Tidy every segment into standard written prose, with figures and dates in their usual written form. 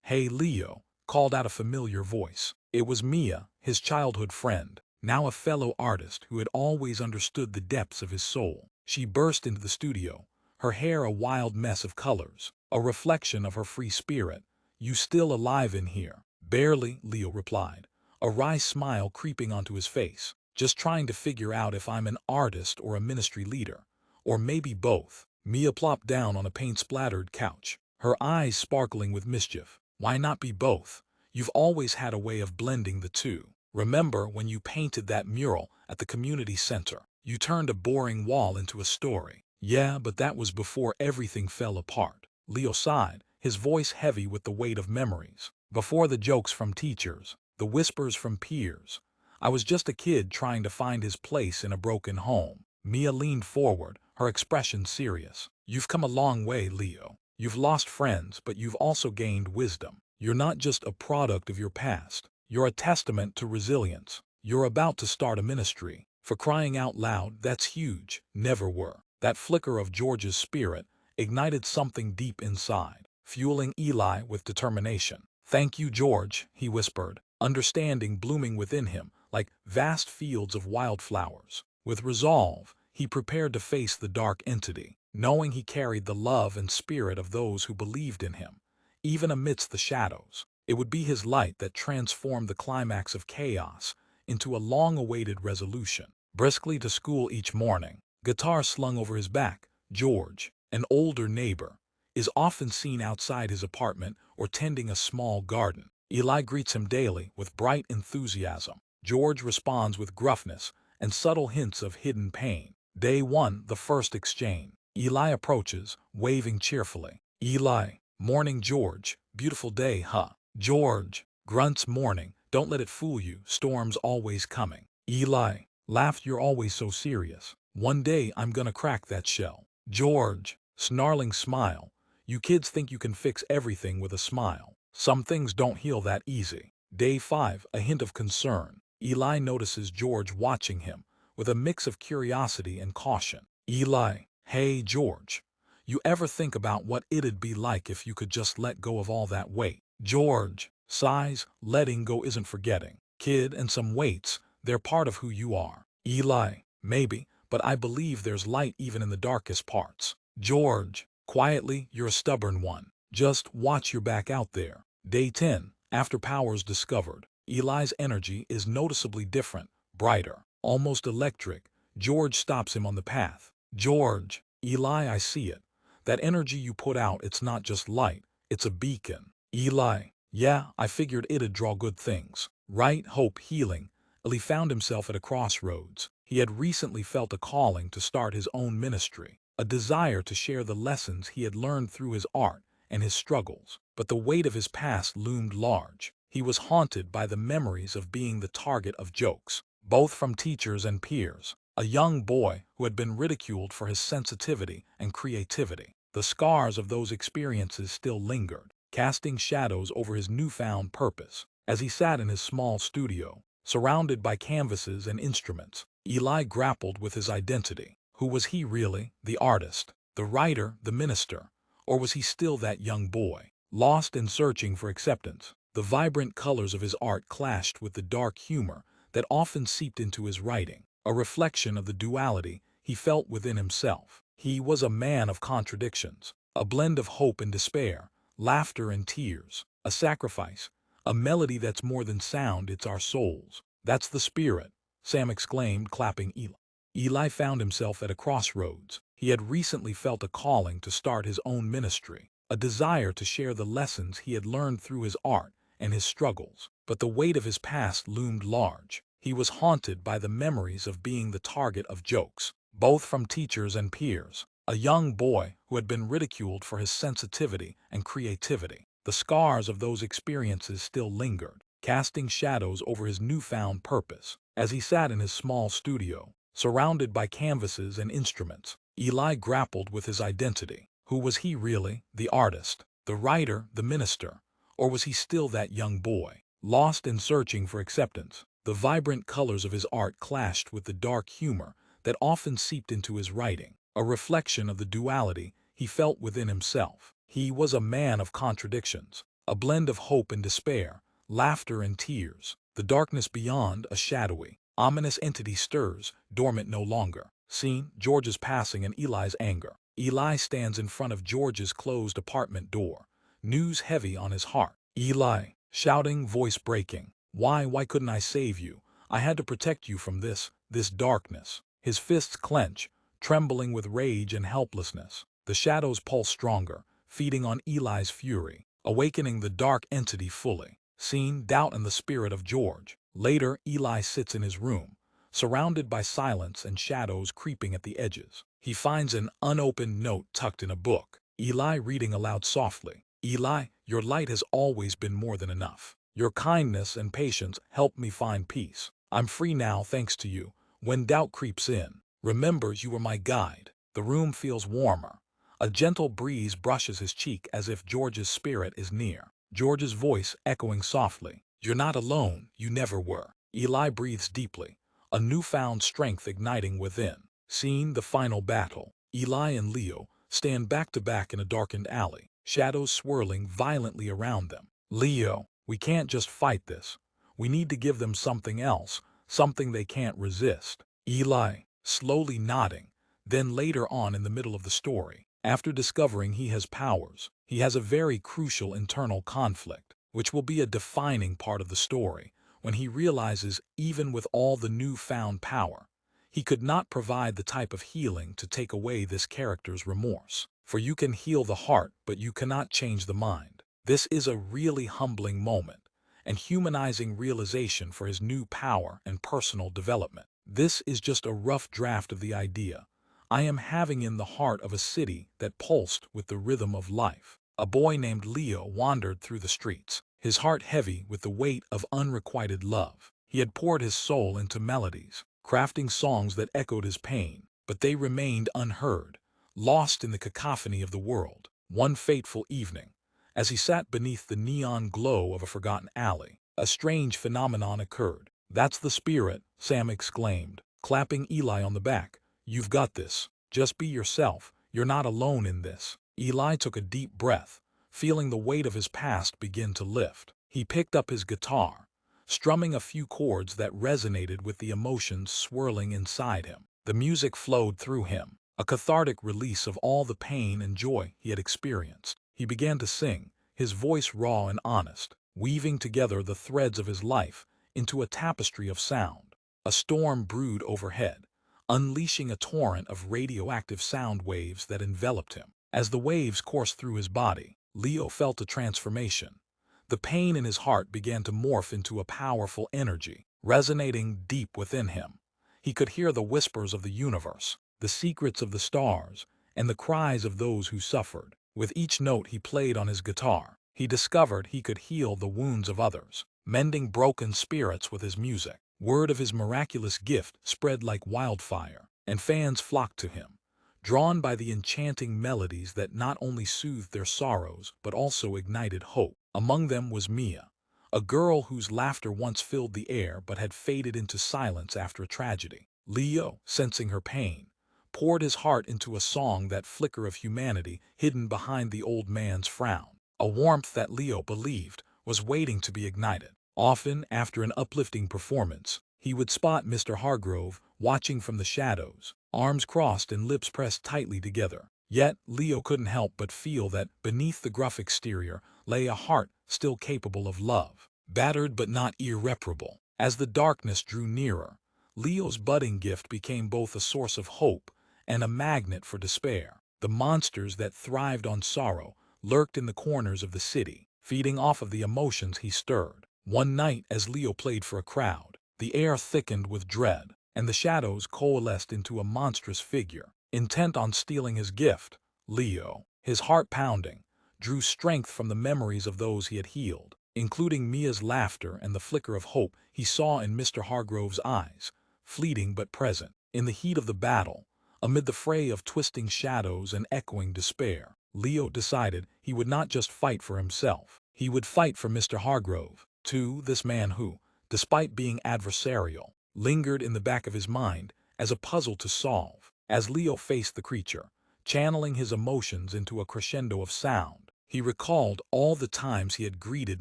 "Hey, Leo," called out a familiar voice. It was Mia, his childhood friend, now a fellow artist who had always understood the depths of his soul. She burst into the studio, her hair a wild mess of colors, a reflection of her free spirit. "You still alive in here?" "Barely," Leo replied, a wry smile creeping onto his face. "Just trying to figure out if I'm an artist or a ministry leader. Or maybe both." Mia plopped down on a paint-splattered couch, her eyes sparkling with mischief. "Why not be both? You've always had a way of blending the two. Remember when you painted that mural at the community center? You turned a boring wall into a story." "Yeah, but that was before everything fell apart." Leo sighed, his voice heavy with the weight of memories. "Before the jokes from teachers, the whispers from peers. I was just a kid trying to find his place in a broken home." Mia leaned forward, her expression serious. "You've come a long way, Leo. You've lost friends, but you've also gained wisdom. You're not just a product of your past. You're a testament to resilience. You're about to start a ministry. For crying out loud, that's huge." "Never were." That flicker of George's spirit ignited something deep inside, fueling Eli with determination. "Thank you, George," he whispered, understanding blooming within him like vast fields of wildflowers. With resolve, he prepared to face the dark entity, knowing he carried the love and spirit of those who believed in him. Even amidst the shadows, it would be his light that transformed the climax of chaos into a long-awaited resolution. Briskly to school each morning, guitar slung over his back, George, an older neighbor, is often seen outside his apartment or tending a small garden. Eli greets him daily with bright enthusiasm. George responds with gruffness and subtle hints of hidden pain. Day 1, the first exchange. Eli approaches, waving cheerfully. "Eli." "Morning, George. Beautiful day, huh?" "George." Grunts. "Morning. Don't let it fool you. Storm's always coming." Eli laughed. "You're always so serious." "One day I'm gonna crack that shell." George. Snarling smile. "You kids think you can fix everything with a smile. Some things don't heal that easy." Day 5, a hint of concern. Eli notices George watching him, with a mix of curiosity and caution. Eli. "Hey, George. You ever think about what it'd be like if you could just let go of all that weight?" George sighs. "Letting go isn't forgetting, kid, and some weights, they're part of who you are." Eli. "Maybe, but I believe there's light even in the darkest parts." George quietly. "You're a stubborn one. Just watch your back out there." Day 10, after powers discovered. Eli's energy is noticeably different, brighter, almost electric. George stops him on the path. "George." "Eli, I see it. That energy you put out, it's not just light, it's a beacon." Eli. "Yeah, I figured it'd draw good things. Right, hope, healing." Eli found himself at a crossroads. He had recently felt a calling to start his own ministry, a desire to share the lessons he had learned through his art and his struggles. But the weight of his past loomed large. He was haunted by the memories of being the target of jokes, both from teachers and peers. A young boy who had been ridiculed for his sensitivity and creativity. The scars of those experiences still lingered, casting shadows over his newfound purpose. As he sat in his small studio, surrounded by canvases and instruments, Eli grappled with his identity. Who was he really? The artist, the writer, the minister? Or was he still that young boy, lost and searching for acceptance? The vibrant colors of his art clashed with the dark humor that often seeped into his writing, a reflection of the duality he felt within himself. He was a man of contradictions, a blend of hope and despair, laughter and tears, a sacrifice, a melody that's more than sound, it's our souls. "That's the spirit," Sam exclaimed, clapping Eli. Eli found himself at a crossroads. He had recently felt a calling to start his own ministry, a desire to share the lessons he had learned through his art and his struggles. But the weight of his past loomed large. He was haunted by the memories of being the target of jokes, both from teachers and peers. A young boy who had been ridiculed for his sensitivity and creativity. The scars of those experiences still lingered, casting shadows over his newfound purpose. As he sat in his small studio, surrounded by canvases and instruments, Eli grappled with his identity. Who was he really? The artist, the writer, the minister? Or was he still that young boy, lost and searching for acceptance? The vibrant colors of his art clashed with the dark humor that often seeped into his writing, a reflection of the duality he felt within himself. He was a man of contradictions, a blend of hope and despair, laughter and tears. The darkness beyond, a shadowy, ominous entity stirs, dormant no longer. Scene, George's passing and Eli's anger. Eli stands in front of George's closed apartment door, news heavy on his heart. Eli, shouting, voice breaking. Why couldn't I save you? I had to protect you from this darkness. His fists clench, trembling with rage and helplessness. The shadows pulse stronger, feeding on Eli's fury, awakening the dark entity fully. Scene, doubt and the spirit of George. Later, Eli sits in his room, surrounded by silence and shadows creeping at the edges. He finds an unopened note tucked in a book. Eli reading aloud softly. Eli, your light has always been more than enough. Your kindness and patience helped me find peace. I'm free now thanks to you. When doubt creeps in, remember you were my guide. The room feels warmer. A gentle breeze brushes his cheek as if George's spirit is near. George's voice echoing softly. You're not alone, you never were. Eli breathes deeply, a newfound strength igniting within. Scene, the final battle. Eli and Leo stand back to back in a darkened alley, shadows swirling violently around them. Leo, we can't just fight this. We need to give them something else, something they can't resist. Eli, slowly nodding. Then later on in the middle of the story, after discovering he has powers, he has a very crucial internal conflict, which will be a defining part of the story, when he realizes even with all the newfound power, he could not provide the type of healing to take away this character's remorse. For you can heal the heart, but you cannot change the mind. This is a really humbling moment, and humanizing realization for his new power and personal development. This is just a rough draft of the idea I am having in the heart of a city that pulsed with the rhythm of life. A boy named Leo wandered through the streets, his heart heavy with the weight of unrequited love. He had poured his soul into melodies, crafting songs that echoed his pain, but they remained unheard, lost in the cacophony of the world. One fateful evening, as he sat beneath the neon glow of a forgotten alley, a strange phenomenon occurred. That's the spirit, Sam exclaimed, clapping Eli on the back. You've got this. Just be yourself. You're not alone in this. Eli took a deep breath, feeling the weight of his past begin to lift. He picked up his guitar, strumming a few chords that resonated with the emotions swirling inside him. The music flowed through him, a cathartic release of all the pain and joy he had experienced. He began to sing, his voice raw and honest, weaving together the threads of his life into a tapestry of sound. A storm brewed overhead, unleashing a torrent of radioactive sound waves that enveloped him. As the waves coursed through his body, Leo felt a transformation. The pain in his heart began to morph into a powerful energy, resonating deep within him. He could hear the whispers of the universe, the secrets of the stars, and the cries of those who suffered. With each note he played on his guitar, he discovered he could heal the wounds of others, mending broken spirits with his music. Word of his miraculous gift spread like wildfire, and fans flocked to him, drawn by the enchanting melodies that not only soothed their sorrows but also ignited hope. Among them was Mia, a girl whose laughter once filled the air but had faded into silence after a tragedy. Leo, sensing her pain, poured his heart into a song, that flicker of humanity hidden behind the old man's frown, a warmth that Leo believed was waiting to be ignited. Often, after an uplifting performance, he would spot Mr. Hargrove watching from the shadows, arms crossed and lips pressed tightly together. Yet, Leo couldn't help but feel that beneath the gruff exterior lay a heart still capable of love, battered but not irreparable. As the darkness drew nearer, Leo's budding gift became both a source of hope and a magnet for despair. The monsters that thrived on sorrow lurked in the corners of the city, feeding off of the emotions he stirred. One night, as Leo played for a crowd, the air thickened with dread, and the shadows coalesced into a monstrous figure, intent on stealing his gift. Leo, his heart pounding, drew strength from the memories of those he had healed, including Mia's laughter and the flicker of hope he saw in Mr. Hargrove's eyes, fleeting but present. In the heat of the battle, amid the fray of twisting shadows and echoing despair, Leo decided he would not just fight for himself. He would fight for Mr. Hargrove, too, this man who, despite being adversarial, lingered in the back of his mind as a puzzle to solve. As Leo faced the creature, channeling his emotions into a crescendo of sound, He recalled all the times he had greeted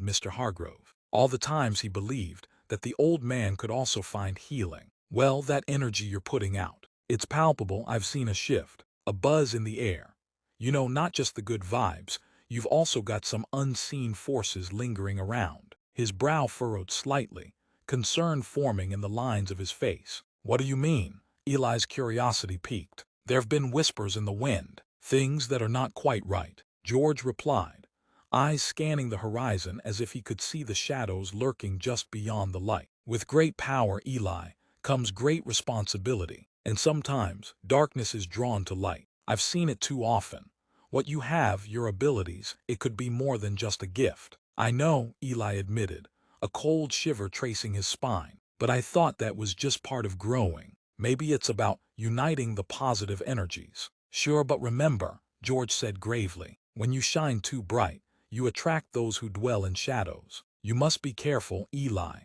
Mr. Hargrove, all the times he believed that the old man could also find healing. Well, that energy you're putting out, it's palpable. I've seen a shift, a buzz in the air. You know, not just the good vibes, you've also got some unseen forces lingering around. His brow furrowed slightly, concern forming in the lines of his face. What do you mean? Eli's curiosity piqued. There've been whispers in the wind, things that are not quite right, George replied, eyes scanning the horizon as if he could see the shadows lurking just beyond the light. With great power, Eli, comes great responsibility, and sometimes darkness is drawn to light. I've seen it too often. What you have, your abilities, it could be more than just a gift. I know, Eli admitted, a cold shiver tracing his spine, but I thought that was just part of growing. Maybe it's about uniting the positive energies. Sure, but remember, George said gravely, when you shine too bright, you attract those who dwell in shadows. You must be careful, Eli.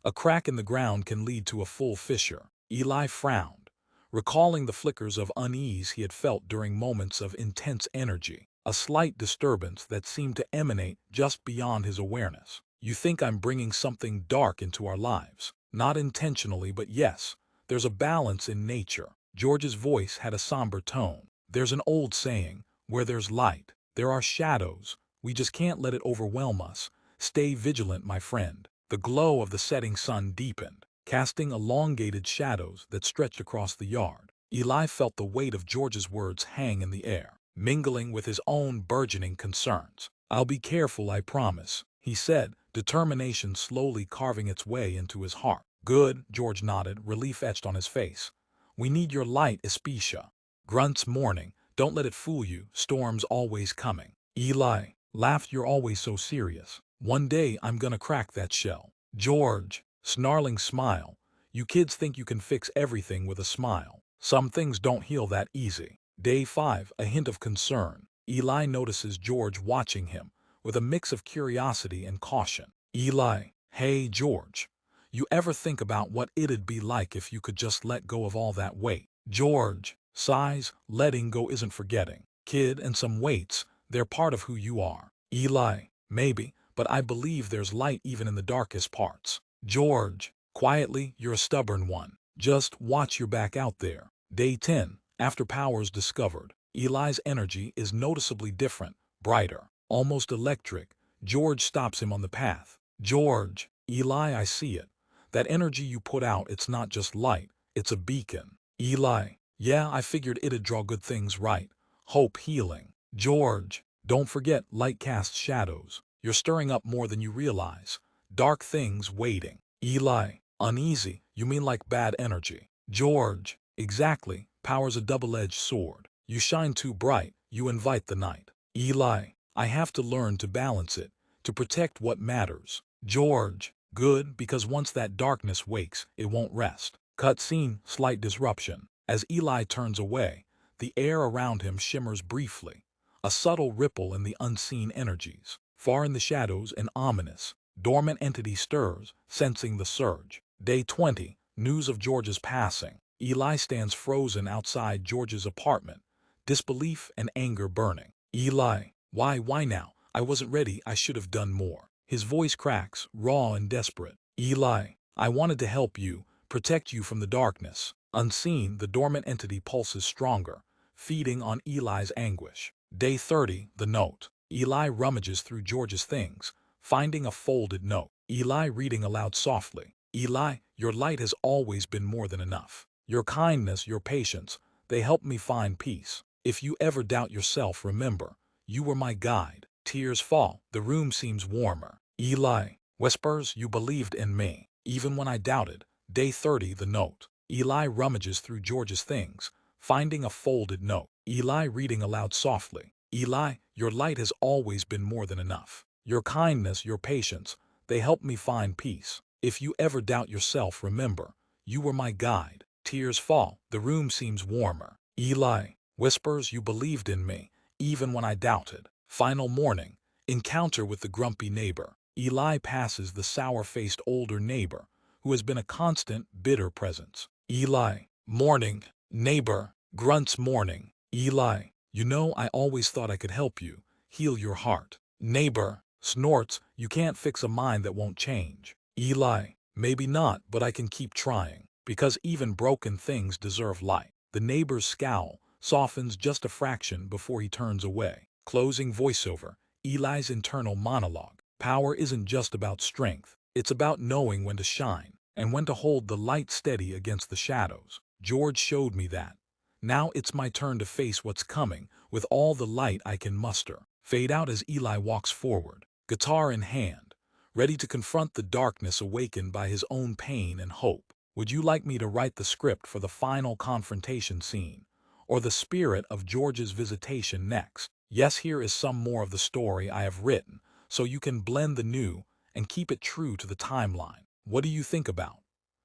A crack in the ground can lead to a full fissure. Eli frowned, recalling the flickers of unease he had felt during moments of intense energy, a slight disturbance that seemed to emanate just beyond his awareness. You think I'm bringing something dark into our lives? Not intentionally, but yes, there's a balance in nature. George's voice had a somber tone. There's an old saying, where there's light, there are shadows. We just can't let it overwhelm us. Stay vigilant, my friend. The glow of the setting sun deepened, casting elongated shadows that stretched across the yard. Eli felt the weight of George's words hang in the air, mingling with his own burgeoning concerns. I'll be careful, I promise, he said, determination slowly carving its way into his heart. Good, George nodded, relief etched on his face. We need your light, Especia. Grunts morning, don't let it fool you, storm's always coming. Eli laughed, you're always so serious. One day I'm gonna crack that shell. George, snarling smile. You kids think you can fix everything with a smile. Some things don't heal that easy. Day 5, a hint of concern. Eli notices George watching him, with a mix of curiosity and caution. Eli, hey George, you ever think about what it'd be like if you could just let go of all that weight? George sighs, letting go isn't forgetting. Kid, and some weights, they're part of who you are. Eli, maybe, but I believe there's light even in the darkest parts. George, quietly, you're a stubborn one. Just watch your back out there. Day 10, after powers discovered. Eli's energy is noticeably different, brighter, almost electric. George stops him on the path. George, Eli, I see it. That energy you put out, it's not just light, it's a beacon. Eli, yeah, I figured it'd draw good things right. Hope, healing. George, don't forget, light casts shadows. You're stirring up more than you realize. Dark things waiting. Eli, uneasy, you mean like bad energy? George, exactly, power's a double-edged sword. You shine too bright, you invite the night. Eli, I have to learn to balance it, to protect what matters. George, good, because once that darkness wakes, it won't rest. Cutscene, slight disruption. As Eli turns away, the air around him shimmers briefly, a subtle ripple in the unseen energies. Far in the shadows, an ominous, dormant entity stirs, sensing the surge. Day 20, news of George's passing. Eli stands frozen outside George's apartment, disbelief and anger burning. Eli, why now? I wasn't ready, I should have done more. His voice cracks, raw and desperate. Eli, I wanted to help you, protect you from the darkness. Unseen, the dormant entity pulses stronger, feeding on Eli's anguish. Day 30, the note. Eli rummages through George's things, finding a folded note. Eli reading aloud softly. Eli, your light has always been more than enough. Your kindness, your patience, they help me find peace. If you ever doubt yourself, remember, you were my guide. Tears fall, the room seems warmer. Eli, whispers, you believed in me, even when I doubted. Day 30, the note. Eli rummages through George's things, finding a folded note. Eli reading aloud softly. Eli, your light has always been more than enough. Your kindness, your patience, they help me find peace. If you ever doubt yourself, remember, you were my guide. Tears fall, the room seems warmer. Eli, whispers, you believed in me, even when I doubted. Final morning, encounter with the grumpy neighbor. Eli passes the sour-faced older neighbor, who has been a constant, bitter presence. Eli, morning, neighbor, grunts morning. Eli, you know, I always thought I could help you, heal your heart. Neighbor snorts, you can't fix a mind that won't change. Eli, maybe not, but I can keep trying, because even broken things deserve light. The neighbor's scowl softens just a fraction before he turns away. Closing voiceover, Eli's internal monologue. Power isn't just about strength, it's about knowing when to shine and when to hold the light steady against the shadows. George showed me that. Now it's my turn to face what's coming with all the light I can muster. Fade out as Eli walks forward, guitar in hand, ready to confront the darkness awakened by his own pain and hope. Would you like me to write the script for the final confrontation scene, or the spirit of George's visitation next? Yes, here is some more of the story I have written, so you can blend the new and keep it true to the timeline. What do you think about?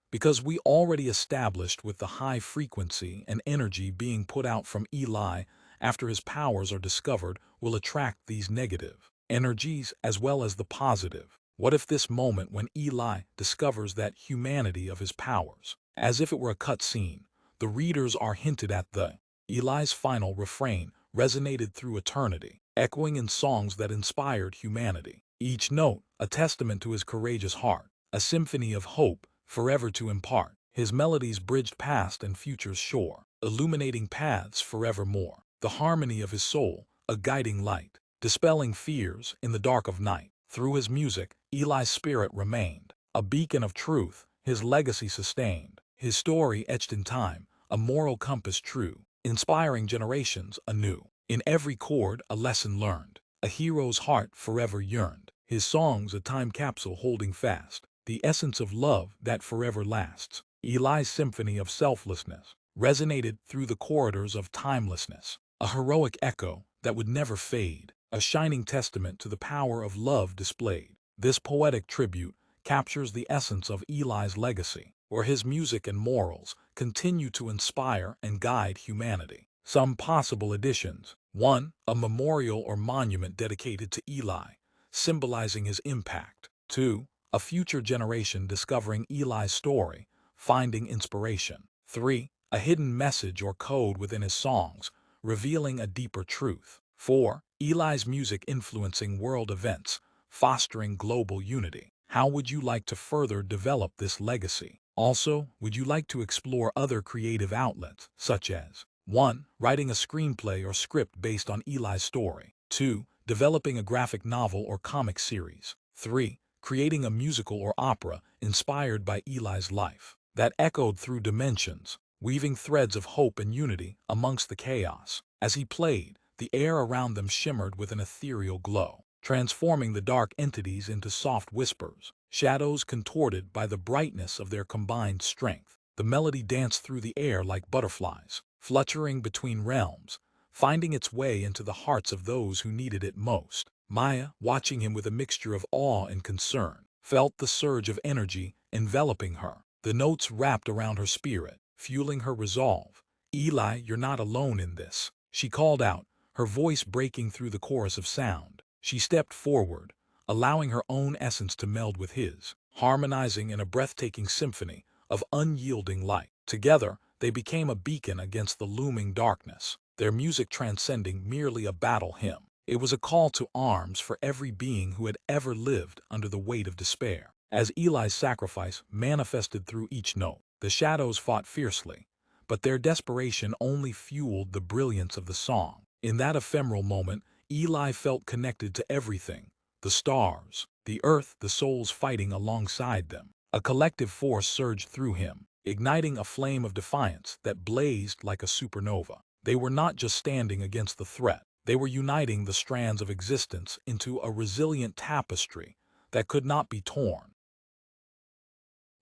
Because we already established with the high frequency and energy being put out from Eli after his powers are discovered will attract these negative energies as well as the positive. What if this moment when Eli discovers that humanity of his powers, as if it were a cut scene, the readers are hinted at the Eli's final refrain resonated through eternity, echoing in songs that inspired humanity. Each note, a testament to his courageous heart, a symphony of hope forever to impart. His melodies bridged past and future's shore, illuminating paths forevermore. The harmony of his soul, a guiding light, dispelling fears in the dark of night. Through his music, Eli's spirit remained, a beacon of truth, his legacy sustained, his story etched in time, a moral compass true, inspiring generations anew. In every chord, a lesson learned, a hero's heart forever yearned, his songs a time capsule holding fast, the essence of love that forever lasts. Eli's symphony of selflessness resonated through the corridors of timelessness, a heroic echo that would never fade, a shining testament to the power of love displayed. This poetic tribute captures the essence of Eli's legacy, where his music and morals continue to inspire and guide humanity. Some possible additions. 1. A memorial or monument dedicated to Eli, symbolizing his impact. 2. A future generation discovering Eli's story, finding inspiration. 3. A hidden message or code within his songs, revealing a deeper truth. 4. Eli's music influencing world events, fostering global unity. How would you like to further develop this legacy? Also, would you like to explore other creative outlets, such as 1. Writing a screenplay or script based on Eli's story. 2. Developing a graphic novel or comic series. 3. Creating a musical or opera inspired by Eli's life that echoed through dimensions, weaving threads of hope and unity amongst the chaos. As he played, the air around them shimmered with an ethereal glow, transforming the dark entities into soft whispers, shadows contorted by the brightness of their combined strength. The melody danced through the air like butterflies, fluttering between realms, finding its way into the hearts of those who needed it most. Maya, watching him with a mixture of awe and concern, felt the surge of energy enveloping her. The notes wrapped around her spirit, fueling her resolve. Eli, you're not alone in this, she called out, her voice breaking through the chorus of sound. She stepped forward, allowing her own essence to meld with his, harmonizing in a breathtaking symphony of unyielding light. Together, they became a beacon against the looming darkness, their music transcending merely a battle hymn. It was a call to arms for every being who had ever lived under the weight of despair. As Eli's sacrifice manifested through each note, the shadows fought fiercely, but their desperation only fueled the brilliance of the song. In that ephemeral moment, Eli felt connected to everything, the stars, the earth, the souls fighting alongside them. A collective force surged through him, igniting a flame of defiance that blazed like a supernova. They were not just standing against the threat, they were uniting the strands of existence into a resilient tapestry that could not be torn.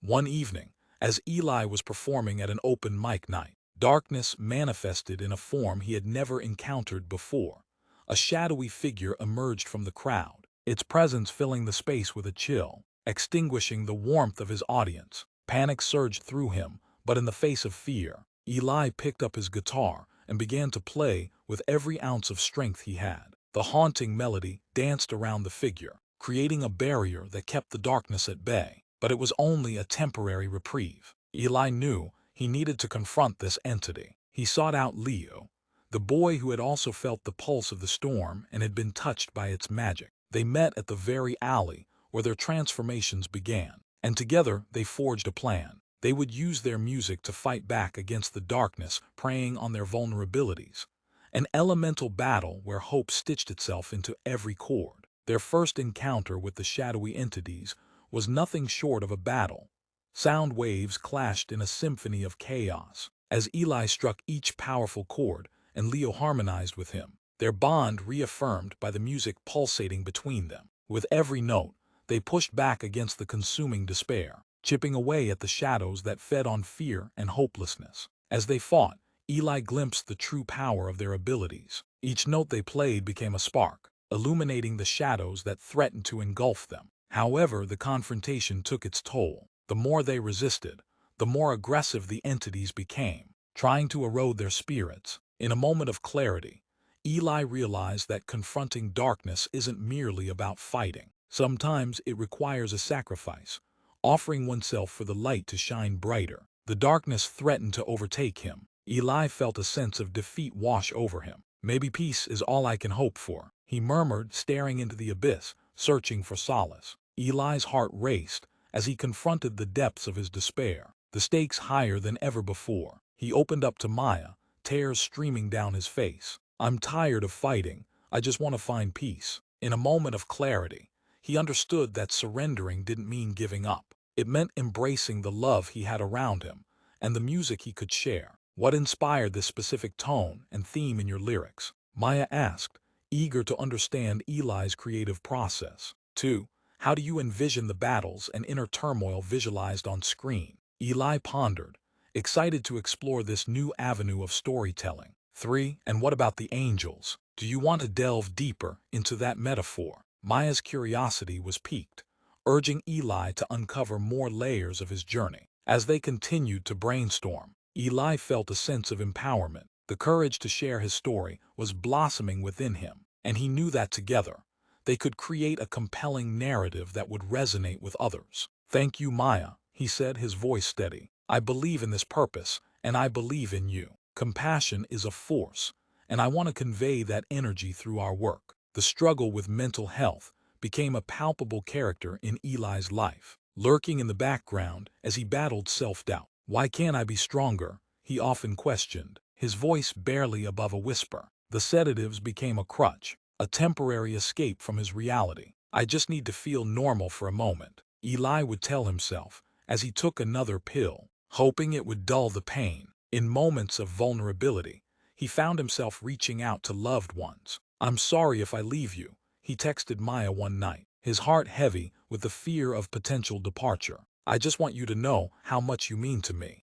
One evening, as Eli was performing at an open mic night, darkness manifested in a form he had never encountered before. A shadowy figure emerged from the crowd, its presence filling the space with a chill, extinguishing the warmth of his audience. Panic surged through him, but in the face of fear, Eli picked up his guitar and began to play with every ounce of strength he had. The haunting melody danced around the figure, creating a barrier that kept the darkness at bay. But it was only a temporary reprieve. Eli knew he needed to confront this entity. He sought out Leo, the boy who had also felt the pulse of the storm and had been touched by its magic. They met at the very alley where their transformations began, and together they forged a plan. They would use their music to fight back against the darkness, preying on their vulnerabilities. An elemental battle where hope stitched itself into every chord. Their first encounter with the shadowy entities was nothing short of a battle. Sound waves clashed in a symphony of chaos, as Eli struck each powerful chord and Leo harmonized with him, their bond reaffirmed by the music pulsating between them. With every note, they pushed back against the consuming despair, chipping away at the shadows that fed on fear and hopelessness. As they fought, Eli glimpsed the true power of their abilities. Each note they played became a spark, illuminating the shadows that threatened to engulf them. However, the confrontation took its toll. The more they resisted, the more aggressive the entities became, trying to erode their spirits. In a moment of clarity, Eli realized that confronting darkness isn't merely about fighting. Sometimes it requires a sacrifice, offering oneself for the light to shine brighter. The darkness threatened to overtake him. Eli felt a sense of defeat wash over him. Maybe peace is all I can hope for, he murmured, staring into the abyss, searching for solace. Eli's heart raced as he confronted the depths of his despair, the stakes higher than ever before. He opened up to Maya, tears streaming down his face. I'm tired of fighting. I just want to find peace. In a moment of clarity, he understood that surrendering didn't mean giving up. It meant embracing the love he had around him and the music he could share. What inspired this specific tone and theme in your lyrics? Maya asked, eager to understand Eli's creative process. 2. How do you envision the battles and inner turmoil visualized on screen? Eli pondered, excited to explore this new avenue of storytelling. 3. And what about the angels? Do you want to delve deeper into that metaphor? Maya's curiosity was piqued, urging Eli to uncover more layers of his journey. As they continued to brainstorm, Eli felt a sense of empowerment. The courage to share his story was blossoming within him, and he knew that together, they could create a compelling narrative that would resonate with others. Thank you, Maya, he said, his voice steady. I believe in this purpose, and I believe in you. Compassion is a force, and I want to convey that energy through our work. The struggle with mental health became a palpable character in Eli's life, lurking in the background as he battled self-doubt. Why can't I be stronger? He often questioned, his voice barely above a whisper. The sedatives became a crutch, a temporary escape from his reality. I just need to feel normal for a moment, Eli would tell himself as he took another pill, hoping it would dull the pain. In moments of vulnerability, he found himself reaching out to loved ones. I'm sorry if I leave you, he texted Maya one night, his heart heavy with the fear of potential departure. I just want you to know how much you mean to me.